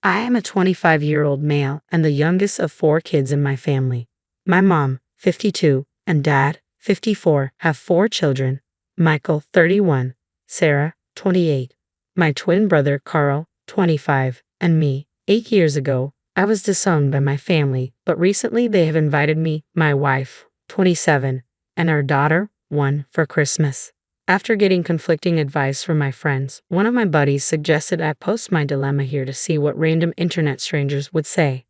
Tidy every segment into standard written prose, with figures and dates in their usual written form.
I am a 25-year-old male and the youngest of 4 kids in my family. My mom, 52, and dad, 54, have 4 children: Michael, 31, Sarah, 28, my twin brother Carl, 25, and me. 8 years ago, I was disowned by my family, but recently they have invited me, my wife, 27, and our daughter, 1, for Christmas. After getting conflicting advice from my friends, one of my buddies suggested I post my dilemma here to see what random internet strangers would say.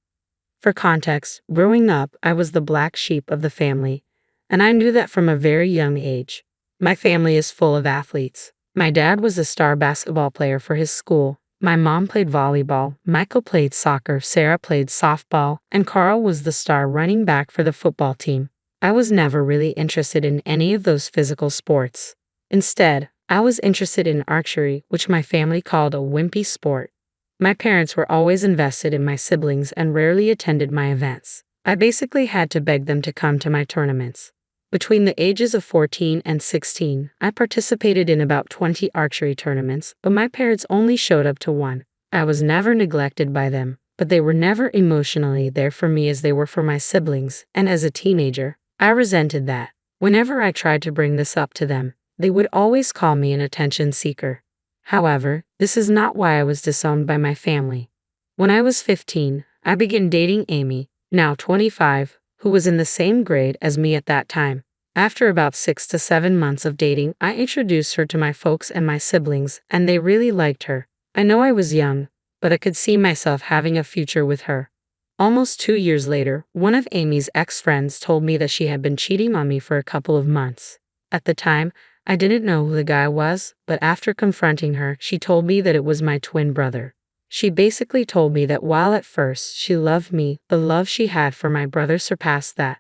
For context, growing up, I was the black sheep of the family, and I knew that from a very young age. My family is full of athletes. My dad was a star basketball player for his school. My mom played volleyball, Michael played soccer, Sarah played softball, and Carl was the star running back for the football team. I was never really interested in any of those physical sports. Instead, I was interested in archery, which my family called a wimpy sport. My parents were always invested in my siblings and rarely attended my events. I basically had to beg them to come to my tournaments. Between the ages of 14 and 16, I participated in about 20 archery tournaments, but my parents only showed up to one. I was never neglected by them, but they were never emotionally there for me as they were for my siblings, and as a teenager, I resented that. Whenever I tried to bring this up to them, they would always call me an attention seeker. However, this is not why I was disowned by my family. When I was 15, I began dating Amy, now 25, who was in the same grade as me at that time. After about 6 to 7 months of dating, I introduced her to my folks and my siblings, and they really liked her. I know I was young, but I could see myself having a future with her. Almost 2 years later, one of Amy's ex-friends told me that she had been cheating on me for a couple of months. At the time, I didn't know who the guy was, but after confronting her, she told me that it was my twin brother. She basically told me that while at first she loved me, the love she had for my brother surpassed that.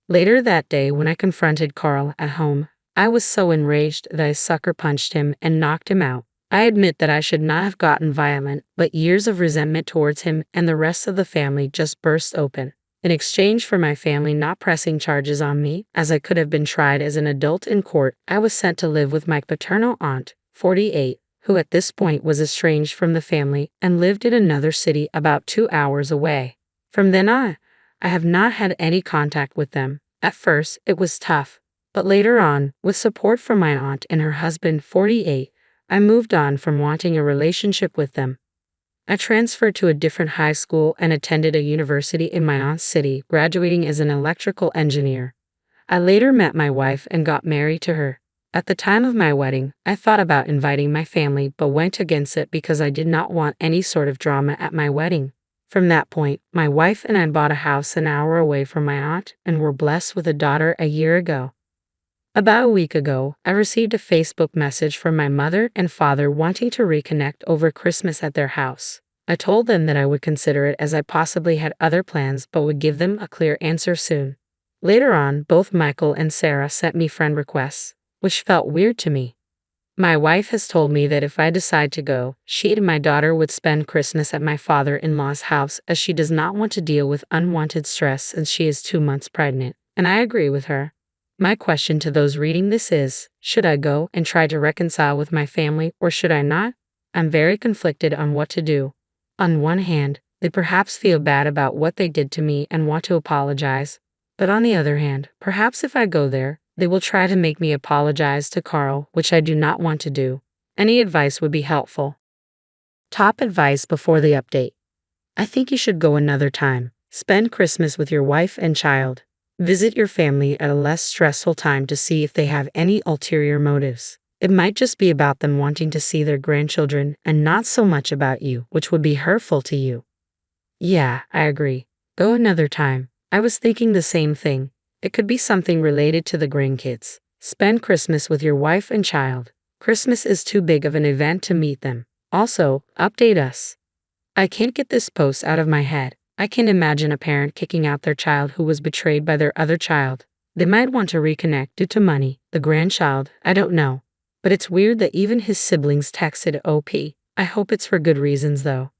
Later that day, when I confronted Carl at home, I was so enraged that I sucker punched him and knocked him out. I admit that I should not have gotten violent, but years of resentment towards him and the rest of the family just burst open. In exchange for my family not pressing charges on me, as I could have been tried as an adult in court, I was sent to live with my paternal aunt, 48, who at this point was estranged from the family and lived in another city about 2 hours away. From then on, I have not had any contact with them. At first, it was tough, but later on, with support from my aunt and her husband, 48, I moved on from wanting a relationship with them. I transferred to a different high school and attended a university in my aunt's city, graduating as an electrical engineer. I later met my wife and got married to her. At the time of my wedding, I thought about inviting my family but went against it because I did not want any sort of drama at my wedding. From that point, my wife and I bought a house an hour away from my aunt and were blessed with a daughter a year ago. About a week ago, I received a Facebook message from my mother and father wanting to reconnect over Christmas at their house. I told them that I would consider it as I possibly had other plans but would give them a clear answer soon. Later on, both Michael and Sarah sent me friend requests, which felt weird to me. My wife has told me that if I decide to go, she and my daughter would spend Christmas at my father-in-law's house as she does not want to deal with unwanted stress since she is 2 months pregnant, and I agree with her. My question to those reading this is, should I go and try to reconcile with my family or should I not? I'm very conflicted on what to do. On one hand, they perhaps feel bad about what they did to me and want to apologize. But on the other hand, perhaps if I go there, they will try to make me apologize to Carl, which I do not want to do. Any advice would be helpful. Top advice before the update. I think you should go another time. Spend Christmas with your wife and child. Visit your family at a less stressful time to see if they have any ulterior motives. It might just be about them wanting to see their grandchildren and not so much about you, which would be hurtful to you. Yeah, I agree. Go another time. I was thinking the same thing. It could be something related to the grandkids. Spend Christmas with your wife and child. Christmas is too big of an event to meet them. Also, update us. I can't get this post out of my head. I can't imagine a parent kicking out their child who was betrayed by their other child. They might want to reconnect due to money, the grandchild, I don't know. But it's weird that even his siblings texted OP. I hope it's for good reasons though.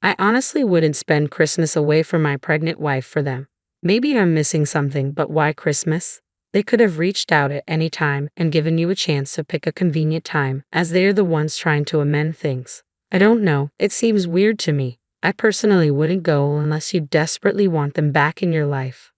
I honestly wouldn't spend Christmas away from my pregnant wife for them. Maybe I'm missing something, but why Christmas? They could have reached out at any time and given you a chance to pick a convenient time, as they are the ones trying to amend things. I don't know, it seems weird to me. I personally wouldn't go unless you desperately want them back in your life.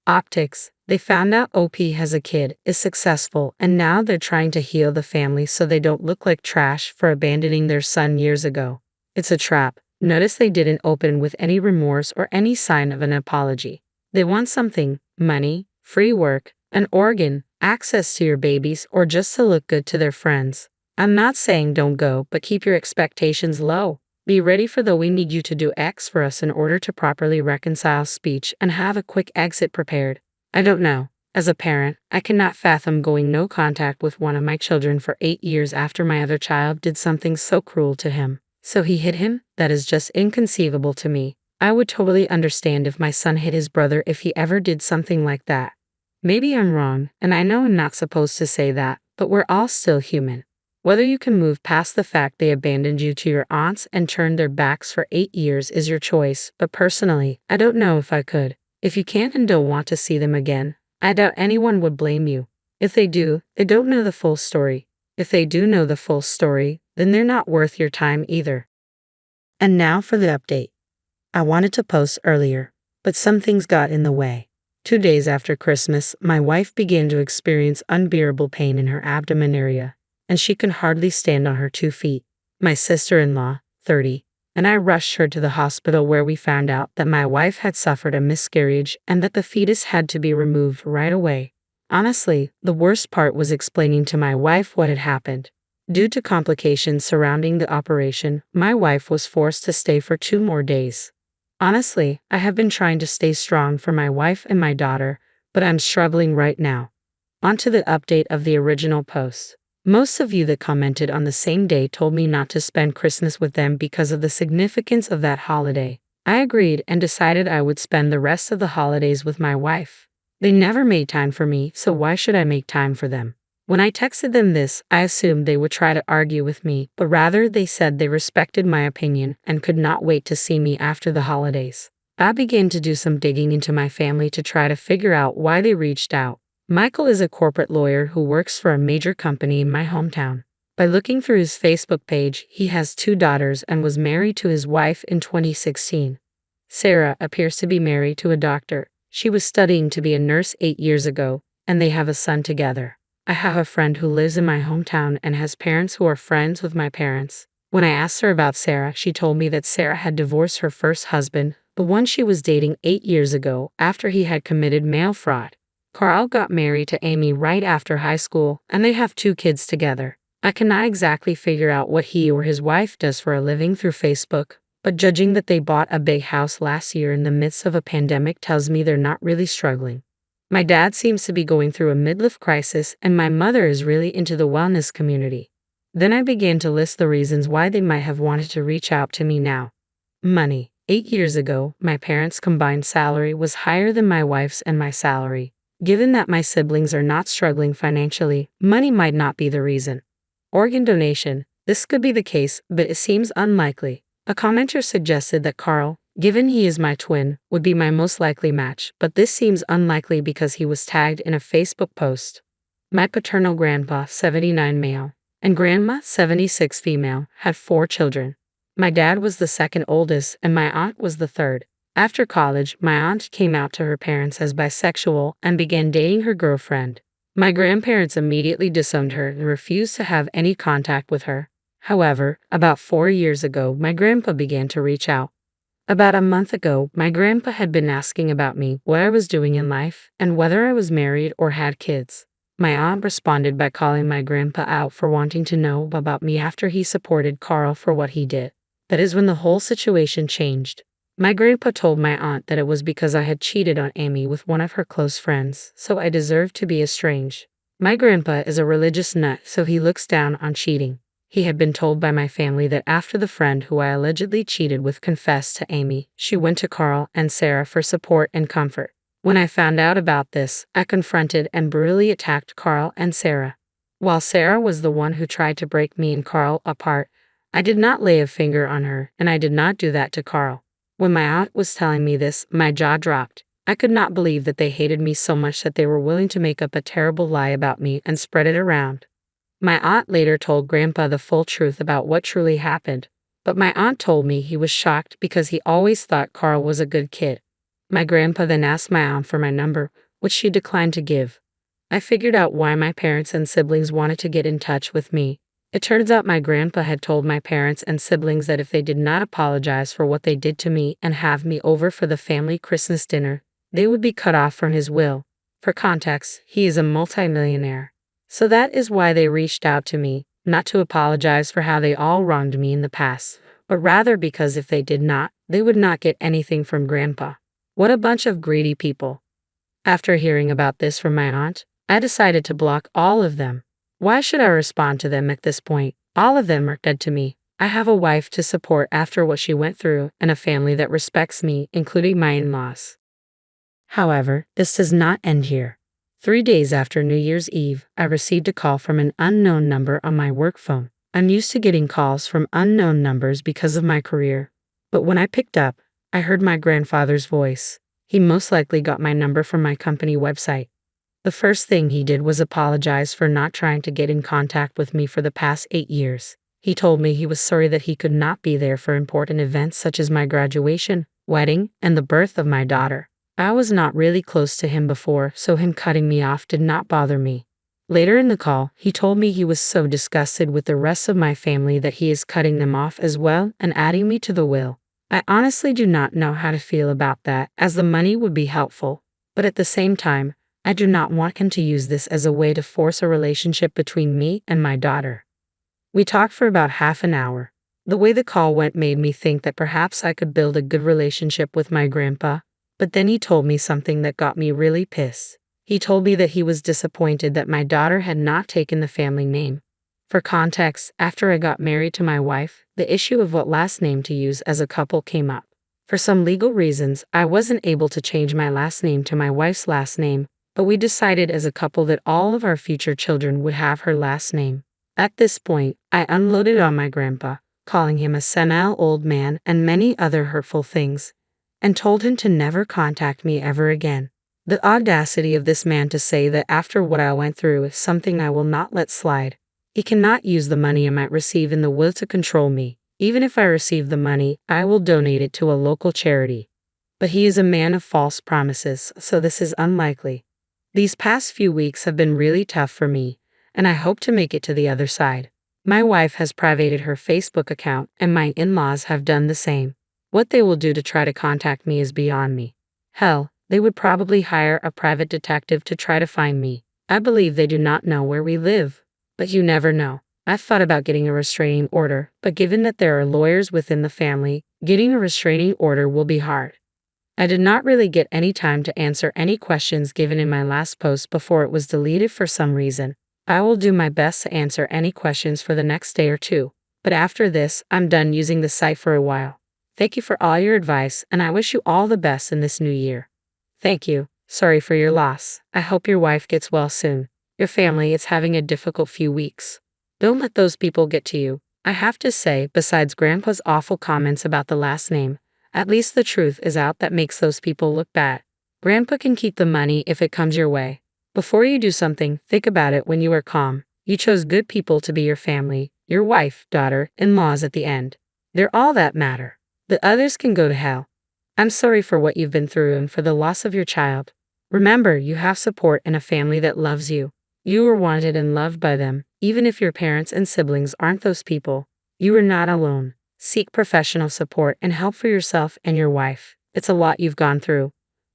Optics. They found out OP has a kid, is successful, and now they're trying to heal the family so they don't look like trash for abandoning their son years ago. It's a trap. Notice they didn't open with any remorse or any sign of an apology. They want something: money, free work, an organ, access to your babies, or just to look good to their friends. I'm not saying don't go, but keep your expectations low. Be ready for the "we need you to do X for us in order to properly reconcile" speech and have a quick exit prepared. I don't know. As a parent, I cannot fathom going no contact with one of my children for 8 years after my other child did something so cruel to him. So he hit him? That is just inconceivable to me. I would totally understand if my son hit his brother if he ever did something like that. Maybe I'm wrong, and I know I'm not supposed to say that, but we're all still human. Whether you can move past the fact they abandoned you to your aunts and turned their backs for 8 years is your choice, but personally, I don't know if I could. If you can't and don't want to see them again, I doubt anyone would blame you. If they do, they don't know the full story. If they do know the full story, then they're not worth your time either. And now for the update. I wanted to post earlier, but some things got in the way. 2 days after Christmas, my wife began to experience unbearable pain in her abdomen area, and she can hardly stand on her 2 feet. My sister-in-law, 30, and I rushed her to the hospital where we found out that my wife had suffered a miscarriage and that the fetus had to be removed right away. Honestly, the worst part was explaining to my wife what had happened. Due to complications surrounding the operation, my wife was forced to stay for 2 more days. Honestly, I have been trying to stay strong for my wife and my daughter, but I'm struggling right now. On to the update of the original post. Most of you that commented on the same day told me not to spend Christmas with them because of the significance of that holiday. I agreed and decided I would spend the rest of the holidays with my wife. They never made time for me, so why should I make time for them? When I texted them this, I assumed they would try to argue with me, but rather they said they respected my opinion and could not wait to see me after the holidays. I began to do some digging into my family to try to figure out why they reached out. Michael is a corporate lawyer who works for a major company in my hometown. By looking through his Facebook page, he has 2 daughters and was married to his wife in 2016. Sarah appears to be married to a doctor. She was studying to be a nurse 8 years ago, and they have a son together. I have a friend who lives in my hometown and has parents who are friends with my parents. When I asked her about Sarah, she told me that Sarah had divorced her first husband, the one she was dating 8 years ago, after he had committed mail fraud. Carl got married to Amy right after high school, and they have 2 kids together. I cannot exactly figure out what he or his wife does for a living through Facebook, but judging that they bought a big house last year in the midst of a pandemic tells me they're not really struggling. My dad seems to be going through a midlife crisis, and my mother is really into the wellness community. Then I began to list the reasons why they might have wanted to reach out to me now. Money. 8 years ago, my parents' combined salary was higher than my wife's and my salary. Given that my siblings are not struggling financially, money might not be the reason. Organ donation. This could be the case, but it seems unlikely. A commenter suggested that Carl, given he is my twin, would be my most likely match, but this seems unlikely because he was tagged in a Facebook post. My paternal grandpa, 79 male, and grandma, 76 female, had 4 children. My dad was the second oldest, and my aunt was the third. After college, my aunt came out to her parents as bisexual and began dating her girlfriend. My grandparents immediately disowned her and refused to have any contact with her. However, about 4 years ago, my grandpa began to reach out. About a month ago, my grandpa had been asking about me, what I was doing in life, and whether I was married or had kids. My aunt responded by calling my grandpa out for wanting to know about me after he supported Carl for what he did. That is when the whole situation changed. My grandpa told my aunt that it was because I had cheated on Amy with one of her close friends, so I deserved to be estranged. My grandpa is a religious nut, so he looks down on cheating. He had been told by my family that after the friend who I allegedly cheated with confessed to Amy, she went to Carl and Sarah for support and comfort. When I found out about this, I confronted and brutally attacked Carl and Sarah. While Sarah was the one who tried to break me and Carl apart, I did not lay a finger on her, and I did not do that to Carl. When my aunt was telling me this, my jaw dropped. I could not believe that they hated me so much that they were willing to make up a terrible lie about me and spread it around. My aunt later told Grandpa the full truth about what truly happened. But my aunt told me he was shocked because he always thought Carl was a good kid. My grandpa then asked my aunt for my number, which she declined to give. I figured out why my parents and siblings wanted to get in touch with me. It turns out my grandpa had told my parents and siblings that if they did not apologize for what they did to me and have me over for the family Christmas dinner, they would be cut off from his will. For context, he is a multimillionaire. So that is why they reached out to me, not to apologize for how they all wronged me in the past, but rather because if they did not, they would not get anything from Grandpa. What a bunch of greedy people. After hearing about this from my aunt, I decided to block all of them. Why should I respond to them at this point? All of them are dead to me. I have a wife to support after what she went through and a family that respects me, including my in-laws. However, this does not end here. 3 days after New Year's Eve, I received a call from an unknown number on my work phone. I'm used to getting calls from unknown numbers because of my career. But when I picked up, I heard my grandfather's voice. He most likely got my number from my company website. The first thing he did was apologize for not trying to get in contact with me for the past 8 years. He told me he was sorry that he could not be there for important events such as my graduation, wedding, and the birth of my daughter. I was not really close to him before, so him cutting me off did not bother me. Later in the call, he told me he was so disgusted with the rest of my family that he is cutting them off as well and adding me to the will. I honestly do not know how to feel about that, as the money would be helpful, but at the same time, I do not want him to use this as a way to force a relationship between me and my daughter. We talked for about half an hour. The way the call went made me think that perhaps I could build a good relationship with my grandpa, but then he told me something that got me really pissed. He told me that he was disappointed that my daughter had not taken the family name. For context, after I got married to my wife, the issue of what last name to use as a couple came up. For some legal reasons, I wasn't able to change my last name to my wife's last name, but we decided as a couple that all of our future children would have her last name. At this point, I unloaded on my grandpa, calling him a senile old man and many other hurtful things, and told him to never contact me ever again. The audacity of this man to say that after what I went through is something I will not let slide. He cannot use the money I might receive in the will to control me. Even if I receive the money, I will donate it to a local charity. But he is a man of false promises, so this is unlikely. These past few weeks have been really tough for me, and I hope to make it to the other side. My wife has privated her Facebook account, and my in-laws have done the same. What they will do to try to contact me is beyond me. Hell, they would probably hire a private detective to try to find me. I believe they do not know where we live. But you never know. I've thought about getting a restraining order, but given that there are lawyers within the family, getting a restraining order will be hard. I did not really get any time to answer any questions given in my last post before it was deleted for some reason. I will do my best to answer any questions for the next day or two, but after this, I'm done using the site for a while. Thank you for all your advice, and I wish you all the best in this new year. Thank you. Sorry for your loss. I hope your wife gets well soon. Your family is having a difficult few weeks. Don't let those people get to you. I have to say, besides Grandpa's awful comments about the last name, at least the truth is out that makes those people look bad. Grandpa can keep the money if it comes your way. Before you do something, think about it when you are calm. You chose good people to be your family, your wife, daughter, in-laws at the end. They're all that matter. The others can go to hell. I'm sorry for what you've been through and for the loss of your child. Remember, you have support and a family that loves you. You were wanted and loved by them, even if your parents and siblings aren't those people. You are not alone. Seek professional support and help for yourself and your wife. It's a lot you've gone through.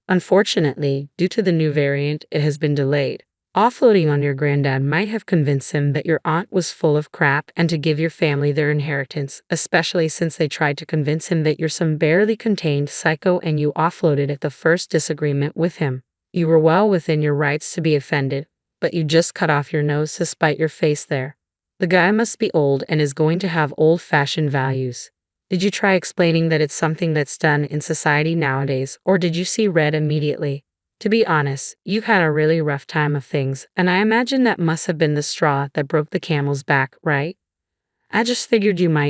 Unfortunately, due to the new variant, it has been delayed. Offloading on your granddad might have convinced him that your aunt was full of crap and to give your family their inheritance, especially since they tried to convince him that you're some barely contained psycho and you offloaded at the first disagreement with him. You were well within your rights to be offended, but you just cut off your nose to spite your face there. The guy must be old and is going to have old-fashioned values. Did you try explaining that it's something that's done in society nowadays, or did you see red immediately? To be honest, you've had a really rough time of things, and I imagine that must have been the straw that broke the camel's back, right? I just figured you might